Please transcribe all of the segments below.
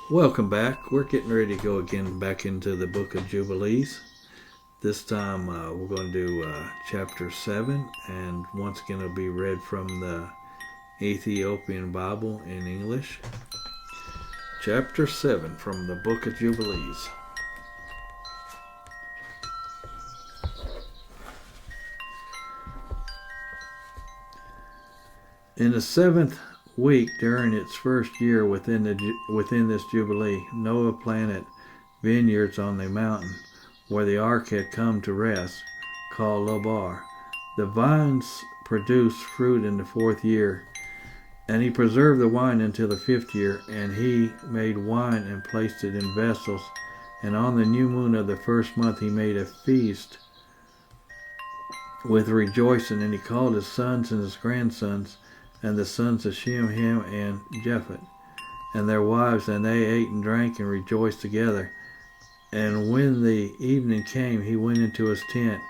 Welcome back. We're getting ready to go again back into the book of Jubilees. This time we're going to do chapter 7, and once again it'll be read from the Ethiopian Bible in English. Chapter 7 from the book of Jubilees. In the 7th week during its first year within this Jubilee, Noah planted vineyards on the mountain where the ark had come to rest, called Lobar. The vines produced fruit in the 4th year, and he preserved the wine until the 5th year, and he made wine and placed it in vessels. And on the new moon of the 1st month he made a feast with rejoicing, and he called his sons and his grandsons, and the sons of Shem, Ham, and Japheth, and their wives, and they ate and drank and rejoiced together. And when the evening came, he went into his tent,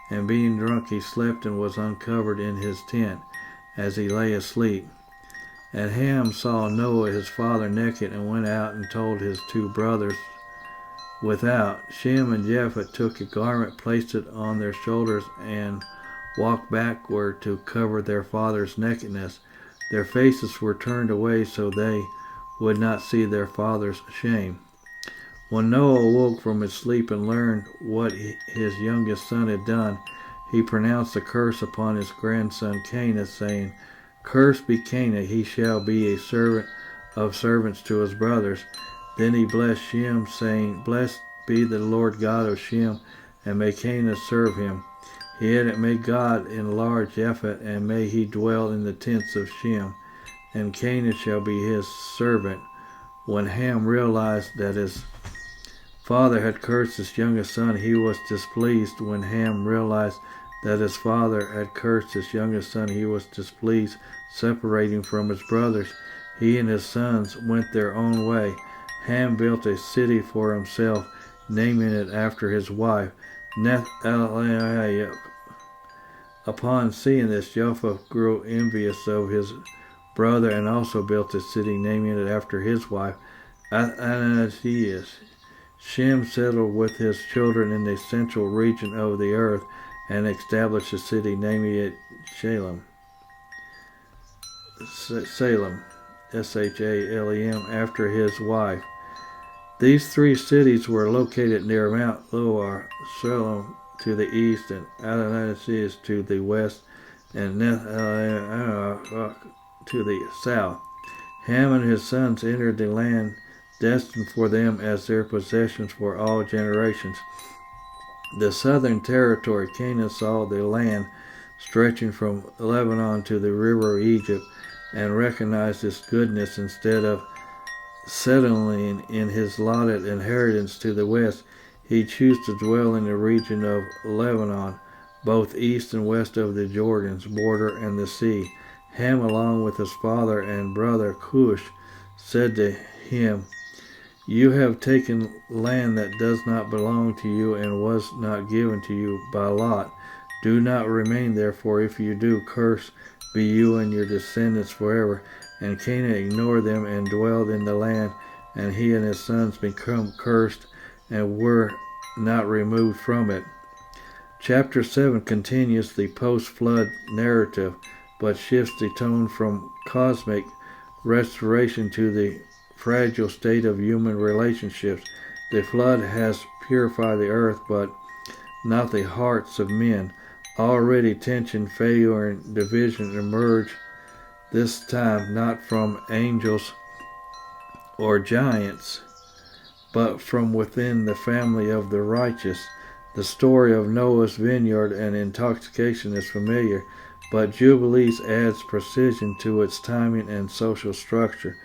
and being drunk he slept and was uncovered in his tent, as he lay asleep. And Ham saw Noah his father naked, and went out and told his 2 brothers without. Shem and Japheth took a garment, placed it on their shoulders, and walked backward to cover their father's nakedness. Their faces were turned away so they would not see their father's shame. When Noah awoke from his sleep and learned what his youngest son had done, he pronounced a curse upon his grandson Canaan, saying, "Cursed be Canaan, he shall be a servant of servants to his brothers." Then he blessed Shem, saying, "Blessed be the Lord God of Shem, and may Canaan serve him." He added, "May God enlarge Japheth, and may he dwell in the tents of Shem, and Canaan shall be his servant." When Ham realized that his father had cursed his youngest son, he was displeased. When Ham realized that his father had cursed his youngest son, he was displeased. Separating from his brothers, he and his sons went their own way. Ham built a city for himself, naming it after his wife, Neth-el-Eliah. Upon seeing this, Japheth grew envious of his brother, and also built a city, naming it after his wife, Ethiopian. Shem settled with his children in the central region of the earth, and established a city, naming it Salem, Shalem, after his wife. These 3 cities were located near Mount Loar, Shalem to the east, and Adonai to the west, and Neth-el-Eliah to the south. Ham and his sons entered the land destined for them as their possessions for all generations. The southern territory, Canaan saw the land stretching from Lebanon to the river of Egypt, and recognized its goodness. Instead of settling in his allotted inheritance to the west, he chose to dwell in the region of Lebanon, both east and west of the Jordan's border and the sea. Ham, along with his father and brother Cush, said to him, "You have taken land that does not belong to you and was not given to you by lot. Do not remain there, for if you do, cursed be you and your descendants forever." And Canaan ignored them and dwelled in the land, and he and his sons became cursed and were not removed from it. Chapter 7 continues the post-flood narrative, but shifts the tone from cosmic restoration to the fragile state of human relationships. The flood has purified the earth, but not the hearts of men. Already tension, failure, and division emerge, this time not from angels or giants, but from within the family of the righteous. The story of Noah's vineyard and intoxication is familiar, but Jubilees adds precision to its timing and social structure.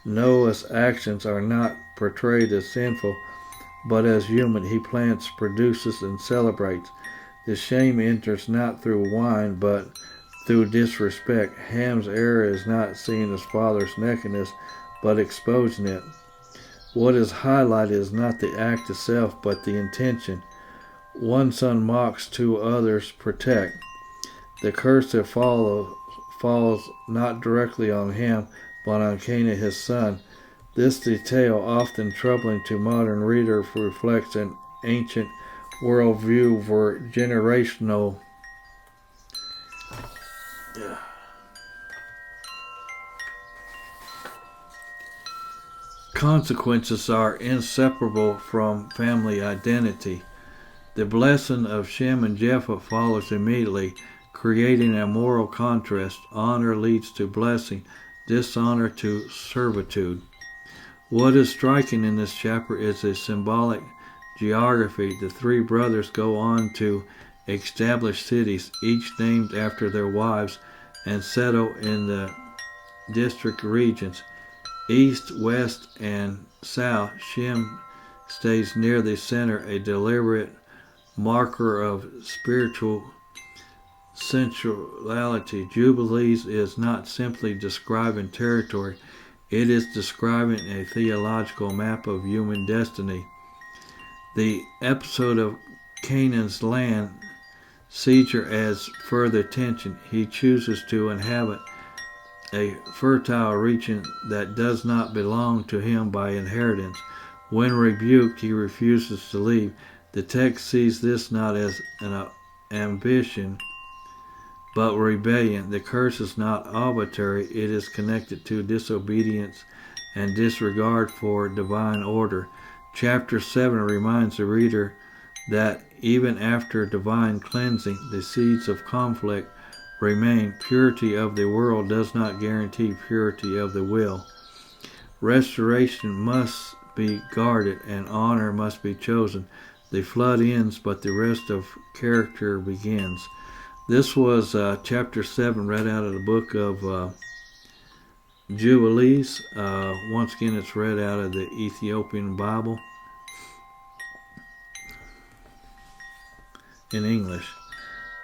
Noah's actions are not portrayed as sinful, but as human. He plants, produces, and celebrates. The shame enters not through wine, but through disrespect. Ham's error is not seeing his father's nakedness, but exposing it. What is highlighted is not the act itself, but the intention. One son mocks, 2 others protect. The curse that falls not directly on Ham, but on Canaan his son. This detail, often troubling to modern readers, reflects an ancient worldview where generational consequences are inseparable from family identity. The blessing of Shem and Japheth follows immediately, creating a moral contrast. Honor leads to blessing, dishonor to servitude. What is striking in this chapter is a symbolic geography. The three brothers go on to establish cities, each named after their wives, and settle in the district regions. East, west, and south. Shem stays near the center, a deliberate marker of spiritual sensuality. Jubilees is not simply describing territory, it is describing a theological map of human destiny. The episode of Canaan's land seizure adds further tension. He chooses to inhabit a fertile region that does not belong to him by inheritance. When rebuked, he refuses to leave. The text sees this not as an ambition, but rebellion. The curse is not arbitrary, it is connected to disobedience and disregard for divine order. Chapter 7 reminds the reader that even after divine cleansing, the seeds of conflict remain. Purity of the world does not guarantee purity of the will. Restoration must be guarded and honor must be chosen. The flood ends, but the rest of character begins. This was chapter 7 read out of the book of Jubilees. Once again, it's read out of the Ethiopian Bible in English.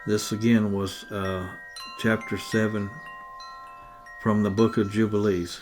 This again was chapter 7 from the book of Jubilees.